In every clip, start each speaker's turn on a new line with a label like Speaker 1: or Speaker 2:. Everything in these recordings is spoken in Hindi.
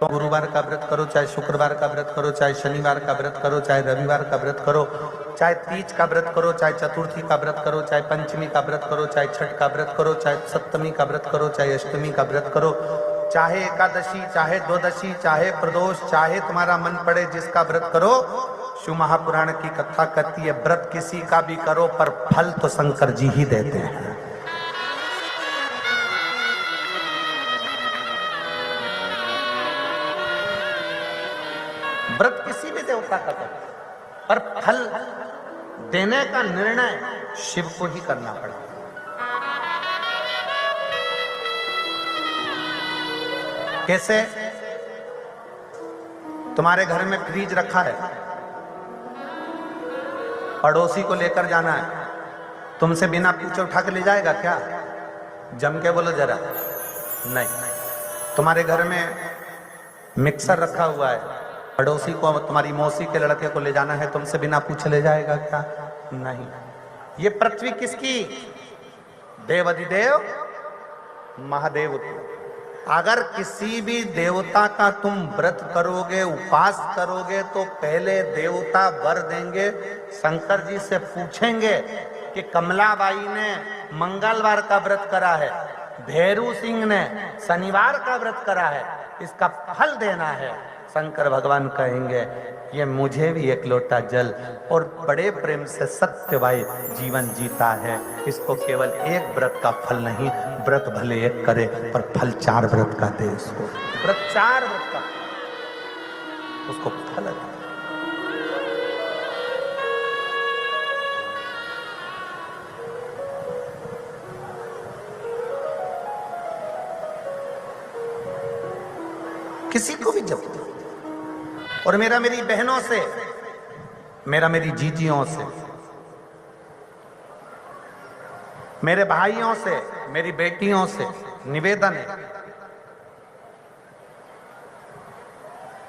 Speaker 1: तो गुरुवार का व्रत करो, चाहे शुक्रवार का व्रत करो, चाहे शनिवार का व्रत करो, चाहे रविवार का व्रत करो, चाहे तीज का व्रत करो, चाहे चतुर्थी का व्रत करो, चाहे पंचमी का व्रत करो, चाहे छठ का व्रत करो, चाहे सप्तमी का व्रत करो, चाहे अष्टमी का व्रत करो, चाहे एकादशी, चाहे द्वादशी, चाहे प्रदोष, चाहे तुम्हारा मन पड़े जिसका व्रत करो। शिव महापुराण की कथा कहती है व्रत किसी का भी करो पर फल तो शंकर जी ही देते हैं। व्रत किसी भी देवता का करो पर फल देने का निर्णय शिव को ही करना पड़ता है। कैसे? तुम्हारे घर में फ्रिज रखा है, पड़ोसी को लेकर जाना है, तुमसे बिना पूछे उठा के ले जाएगा क्या? जम के बोलो जरा। नहीं। तुम्हारे घर में मिक्सर रखा हुआ है, पड़ोसी को, तुम्हारी मौसी के लड़के को ले जाना है, तुमसे बिना पूछे ले जाएगा क्या? नहीं। ये पृथ्वी किसकी? देवाधिदेव महादेव की। अगर किसी भी देवता का तुम व्रत करोगे, उपास करोगे, तो पहले देवता वर देंगे। शंकर जी से पूछेंगे कि कमलाबाई ने मंगलवार का व्रत करा है, भैरू सिंह ने शनिवार का व्रत करा है, इसका फल देना है। शंकर भगवान कहेंगे ये मुझे भी एक लोटा जल और बड़े प्रेम से सत्यवाई जीवन जीता है, इसको केवल एक व्रत का फल नहीं, व्रत भले एक करे पर फल 4 व्रत का दे उसको। व्रत 4 व्रत का उसको फल दे। किसी को भी जब, और मेरा मेरी बहनों से, मेरा मेरी जीजियों से, मेरे भाइयों से, मेरी बेटियों से निवेदन है,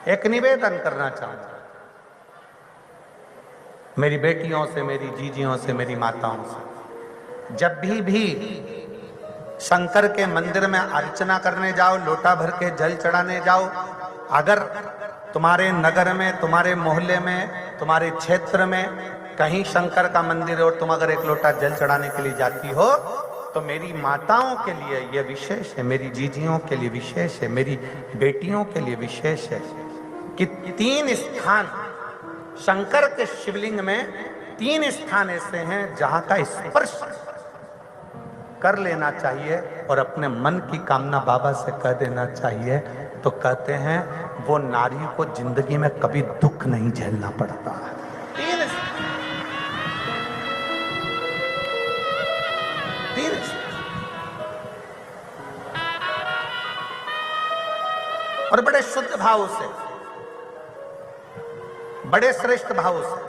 Speaker 1: एक निवेदन करना चाहूंगा। मेरी बेटियों से, मेरी जीजियों से, मेरी माताओं से, जब भी शंकर के मंदिर में अर्चना करने जाओ, लोटा भर के जल चढ़ाने जाओ, अगर तुम्हारे नगर में, तुम्हारे मोहल्ले में, तुम्हारे क्षेत्र में कहीं शंकर का मंदिर है और तुम अगर एक लोटा जल चढ़ाने के लिए जाती हो, तो मेरी माताओं के लिए यह विशेष है, मेरी जीजियों के लिए विशेष है, मेरी बेटियों के लिए विशेष है कि 3 स्थान शंकर के शिवलिंग में, 3 स्थान ऐसे हैं जहां का स्पर्श कर लेना चाहिए और अपने मन की कामना बाबा से कह देना चाहिए। तो कहते हैं वो नारी को जिंदगी में कभी दुख नहीं झेलना पड़ता है। और बड़े शुद्ध भाव से, बड़े श्रेष्ठ भाव से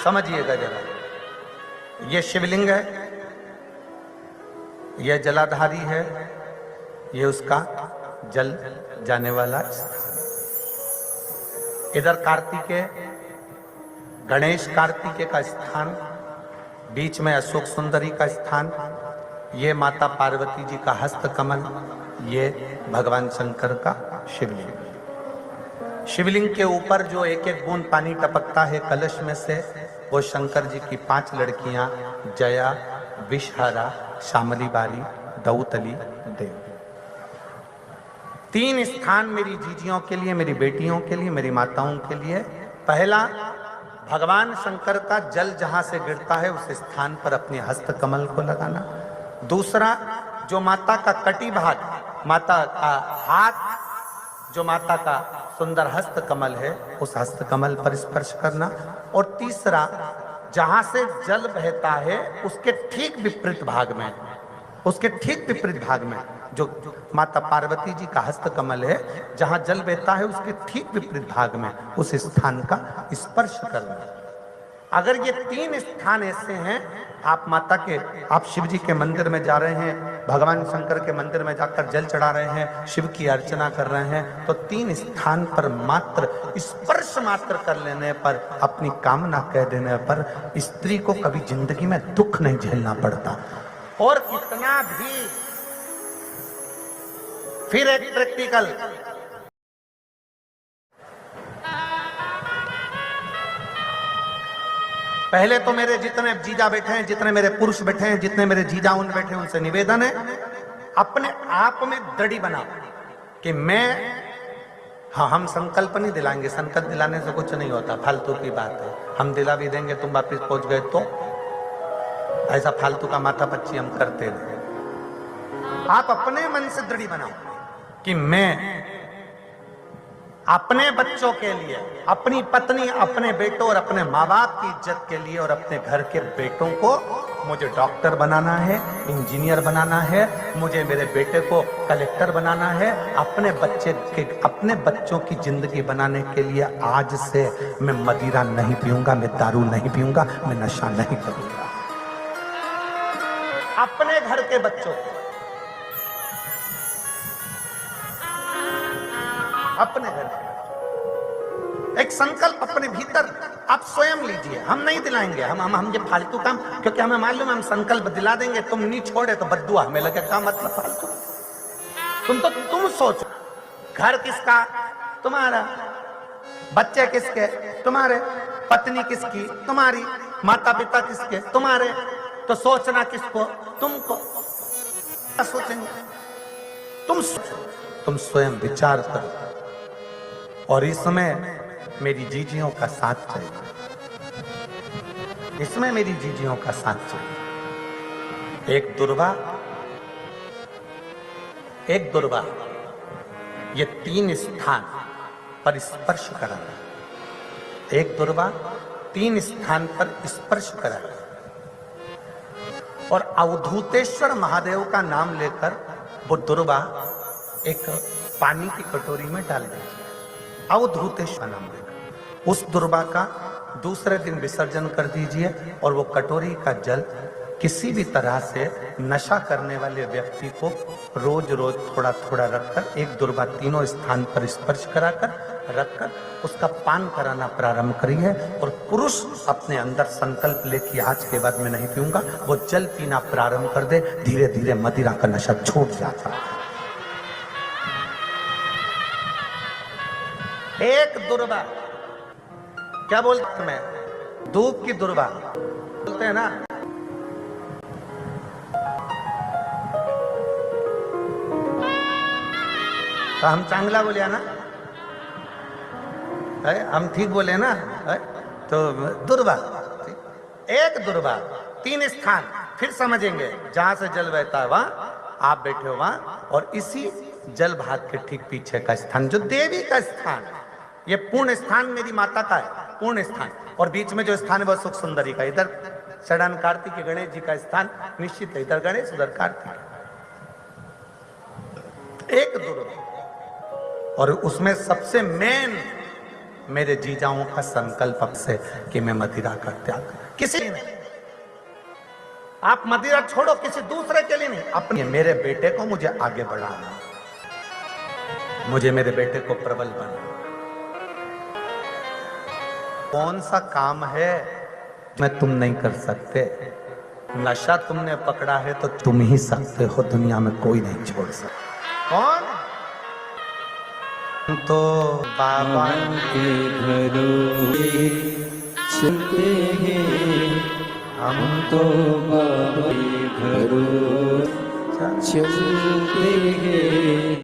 Speaker 1: समझिएगा जरा। ये शिवलिंग है, यह जलाधारी है, ये उसका जल जाने वाला स्थान। इधर कार्तिकेय, गणेश कार्तिकेय का स्थान, बीच में अशोक सुंदरी का स्थान, ये माता पार्वती जी का हस्त कमल, ये भगवान शंकर का शिवलिंग। शिवलिंग के ऊपर जो एक एक बूंद पानी टपकता है कलश में से, वो शंकर जी की 5 लड़कियां जया, विषहरा, शामली बारी, दौतली, देव। 3 स्थान मेरी जीजियों के लिए, मेरी बेटियों के लिए, मेरी माताओं के लिए। पहला, भगवान शंकर का जल जहां से गिरता है उस स्थान पर अपने हस्त कमल को लगाना। दूसरा, जो माता का कटी भाग, माता का हाथ, जो माता का सुंदर हस्त कमल है, उस हस्त कमल पर स्पर्श करना। और तीसरा, जहां से जल बहता है उसके ठीक विपरीत भाग में, उसके ठीक विपरीत भाग में जो माता पार्वती जी का हस्त कमल है, जहां जल बहता है उसके ठीक विपरीत भाग में उस स्थान का स्पर्श करना। अगर ये 3 स्थान ऐसे हैं, आप माता के, आप शिव जी के मंदिर में जा रहे हैं, भगवान शंकर के मंदिर में जाकर जल चढ़ा रहे हैं, शिव की अर्चना कर रहे हैं, तो 3 स्थान पर मात्र स्पर्श मात्र कर लेने पर, अपनी कामना कह देने पर स्त्री को कभी जिंदगी में दुख नहीं झेलना पड़ता। और कितना भी फिर एक प्रैक्टिकल। पहले तो मेरे जितने जीजा बैठे हैं, जितने मेरे पुरुष बैठे हैं, जितने मेरे जीजा उन बैठे हैं, उनसे निवेदन है अपने आप में दृढ़ बनाओ कि मैं, हाँ हम संकल्प नहीं दिलाएंगे, संकल्प दिलाने से कुछ नहीं होता, फालतू की बात है। हम दिला भी देंगे, तुम वापिस पहुंच गए तो ऐसा फालतू का माथा पच्ची हम करते रहे। आप अपने मन से दृढ़ बनाओ कि मैं अपने बच्चों के लिए, अपनी पत्नी, अपने बेटों और अपने माँ बाप की इज्जत के लिए और अपने घर के बेटों को मुझे डॉक्टर बनाना है, इंजीनियर बनाना है, मुझे मेरे बेटे को कलेक्टर बनाना है। अपने बच्चों की जिंदगी बनाने के लिए आज से मैं मदिरा नहीं पीऊंगा, मैं दारू नहीं पीऊंगा, मैं नशा नहीं करूंगा। अपने घर के बच्चों को, अपने घर एक संकल्प अपने भीतर आप स्वयं लीजिए। हम नहीं दिलाएंगे, हम ये फालतू काम, क्योंकि हमें मालूम है हम संकल्प दिला देंगे, तुम नहीं छोड़े तो बद्दुआ हमें लगे। क्या मतलब फालतू? तुम सोचो, घर किसका? तुम्हारा। बच्चे किसके? तुम्हारे। पत्नी किसकी? तुम्हारी। माता पिता किसके? तुम्हारे। तो सोचना किसको? तुमको। क्या सोचेंगे? तुम सोचो, तुम स्वयं विचार करो। और इसमें मेरी जीजियों का साथ चाहिए, इसमें मेरी जीजियों का साथ चाहिए। एक दुर्वा ये 3 स्थान पर स्पर्श कराना। एक दुर्वा 3 स्थान पर स्पर्श कराना और अवधूतेश्वर महादेव का नाम लेकर वो दुर्वा एक पानी की कटोरी में डाल दीजिए। अवधूतेश्वर नाम लेकर उस दुर्वा का दूसरे दिन विसर्जन कर दीजिए और वो कटोरी का जल किसी भी तरह से नशा करने वाले व्यक्ति को रोज रोज थोड़ा थोड़ा रखकर, एक दुर्वा 3 स्थान पर स्पर्श कराकर रखकर उसका पान कराना प्रारंभ करिए। और पुरुष अपने अंदर संकल्प ले कि आज के बाद मैं नहीं पीऊंगा, वो जल पीना प्रारंभ कर दे। धीरे धीरे मदिरा का नशा छूट जाता है। एक दुर्वा, क्या बोलते मैं, धूप की दुर्वा बोलते हैं ना, तो हम चांगला बोले ना, हम ठीक बोले ना, तो दुर्वा, एक दुर्वा 3 स्थान। फिर समझेंगे, जहां से जल बहता है वहां आप बैठे हो वहां, और इसी जल भाग के ठीक पीछे का स्थान जो देवी का स्थान, ये पूर्ण स्थान मेरी माता का है, पूर्ण स्थान। और बीच में जो स्थान है वह सुख सुंदरी का, इधर सड़न कार्तिक गणेश जी का स्थान निश्चित है, इधर गणेश उधर कार्तिक। एक दुर्वा, और उसमें सबसे मेन मेरे जीजाओं का संकल्प से कि मैं मदिरा का त्याग, किसी नहीं, आप मदिरा छोड़ो, किसी दूसरे के लिए नहीं, अपने मेरे बेटे को मुझे आगे बढ़ाना, मुझे मेरे बेटे को प्रबल बनाना। कौन सा काम है मैं तुम नहीं कर सकते? नशा तुमने पकड़ा है तो तुम ही सकते हो, दुनिया में कोई नहीं छोड़ सकता। कौन? तो बाबा के घरों चलते हैं, हम तो बाबा के घरों चलते हैं।